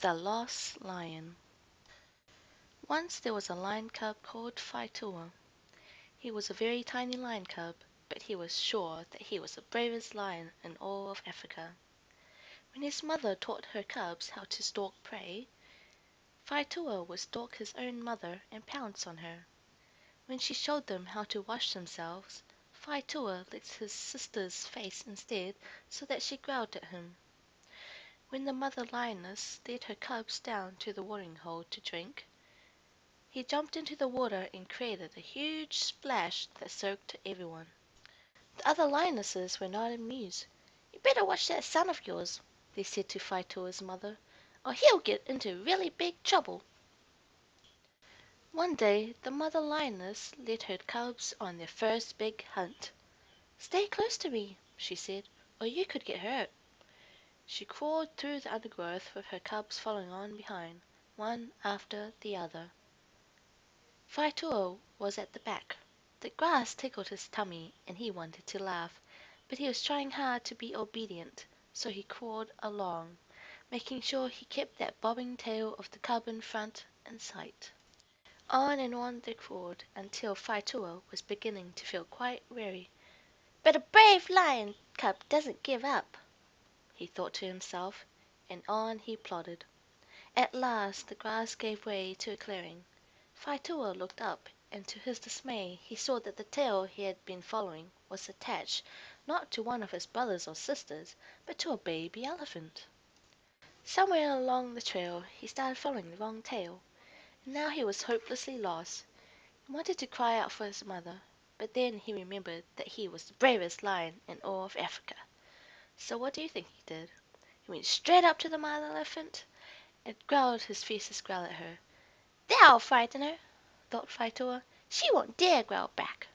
The Lost Lion. Once there was a lion cub called Faitua. He was a very tiny lion cub, but he was sure that he was the bravest lion in all of Africa. When his mother taught her cubs how to stalk prey, Faitua would stalk his own mother and pounce on her. When she showed them how to wash themselves, Faitua licked his sister's face instead, so that she growled at him. When the mother lioness led her cubs down to the watering hole to drink, he jumped into the water and created a huge splash that soaked everyone. The other lionesses were not amused. "You better watch that son of yours," they said to Faitua's mother, "or he'll get into really big trouble." One day the mother lioness led her cubs on their first big hunt. "Stay close to me," she said, "or you could get hurt." She crawled through the undergrowth with her cubs following on behind, one after the other. Faitua was at the back. The grass tickled his tummy and he wanted to laugh, but he was trying hard to be obedient, so he crawled along, making sure he kept that bobbing tail of the cub in front in sight. On and on they crawled until Faitua was beginning to feel quite weary. "But a brave lion cub doesn't give up," he thought to himself, and on he plodded. At last the grass gave way to a clearing. Faitua looked up, and to his dismay he saw that the tail he had been following was attached, not to one of his brothers or sisters, but to a baby elephant. Somewhere along the trail he started following the wrong tail, and now he was hopelessly lost. He wanted to cry out for his mother, but then he remembered that he was the bravest lion in all of Africa. So what do you think he did? He went straight up to the mother elephant and growled his fiercest growl at her. "That'll frighten her," thought Faitua. "She won't dare growl back."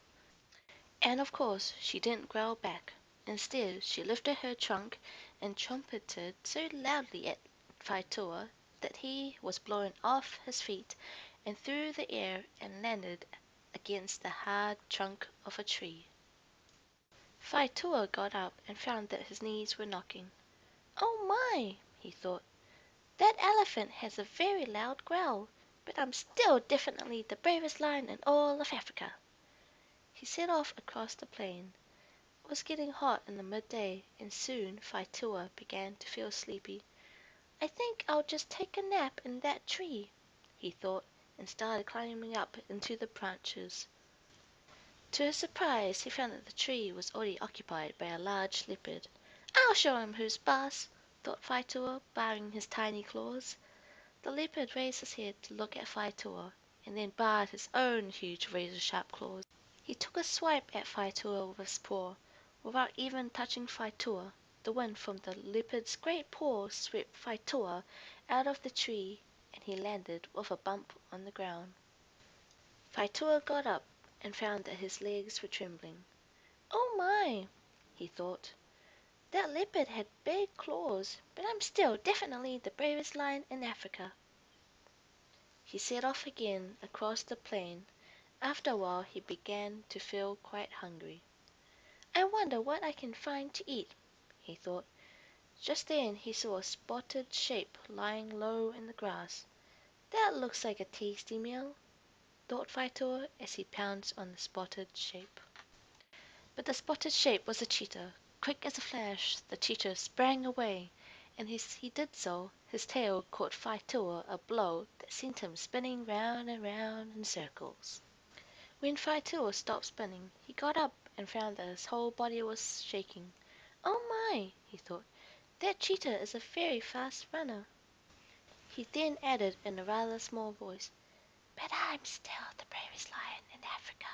And of course she didn't growl back. Instead she lifted her trunk and trumpeted so loudly at Faitua that he was blown off his feet and through the air and landed against the hard trunk of a tree. Faitua got up and found that his knees were knocking. "Oh my!" he thought. "That elephant has a very loud growl, but I'm still definitely the bravest lion in all of Africa." He set off across the plain. It was getting hot in the midday, and soon Faitua began to feel sleepy. "I think I'll just take a nap in that tree," he thought, and started climbing up into the branches. To his surprise he found that the tree was already occupied by a large leopard. "I'll show him who's boss," thought Faitua, baring his tiny claws. The leopard raised his head to look at Faitua, and then bared his own huge razor-sharp claws. He took a swipe at Faitua with his paw. Without even touching Faitua, the wind from the leopard's great paw swept Faitua out of the tree, and he landed with a bump on the ground. Faitua got up and found that his legs were trembling. "Oh my!" he thought. "That leopard had big claws, but I'm still definitely the bravest lion in Africa." He set off again across the plain. After a while he began to feel quite hungry. "I wonder what I can find to eat," he thought. Just then he saw a spotted shape lying low in the grass. "That looks like a tasty meal," thought Faitua as he pounced on the spotted shape. But the spotted shape was a cheetah. Quick as a flash the cheetah sprang away, and as he did so his tail caught Faitua a blow that sent him spinning round and round in circles. When Faitua stopped spinning he got up and found that his whole body was shaking. "Oh my!" he thought. "That cheetah is a very fast runner." He then added in a rather small voice, "But I'm still the bravest lion in Africa."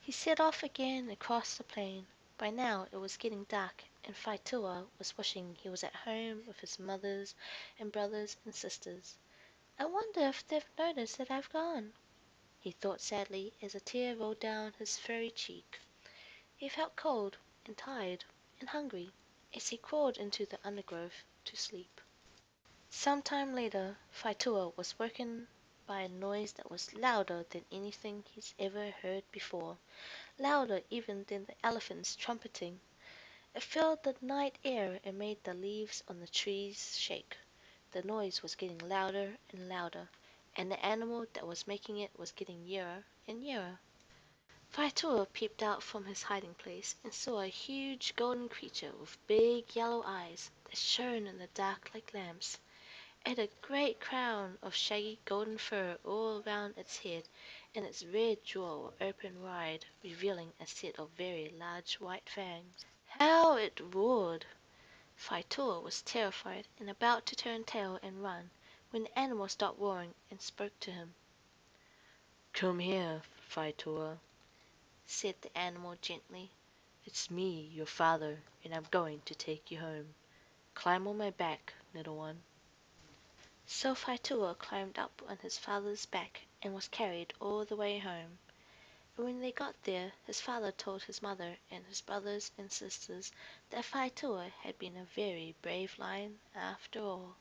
He set off again across the plain. By now it was getting dark, and Faitua was wishing he was at home with his mothers and brothers and sisters. "I wonder if they've noticed that I've gone," he thought sadly as a tear rolled down his furry cheek. He felt cold and tired and hungry as he crawled into the undergrowth to sleep. Some time later Faitua was woken by a noise that was louder than anything he's ever heard before, louder even than the elephant's trumpeting. It filled the night air and made the leaves on the trees shake. The noise was getting louder and louder, and the animal that was making it was getting nearer and nearer. Faitoa peeped out from his hiding place and saw a huge golden creature with big yellow eyes that shone in the dark like lamps. It had a great crown of shaggy golden fur all round its head, and its red jaw were open wide, revealing a set of very large white fangs. How it roared! Faitoa was terrified and about to turn tail and run, when the animal stopped roaring and spoke to him. "Come here, Faitoa," said the animal gently. "It's me, your father, and I'm going to take you home. Climb on my back, little one." So Faitoa climbed up on his father's back and was carried all the way home. And when they got there, his father told his mother and his brothers and sisters that Faitoa had been a very brave lion after all.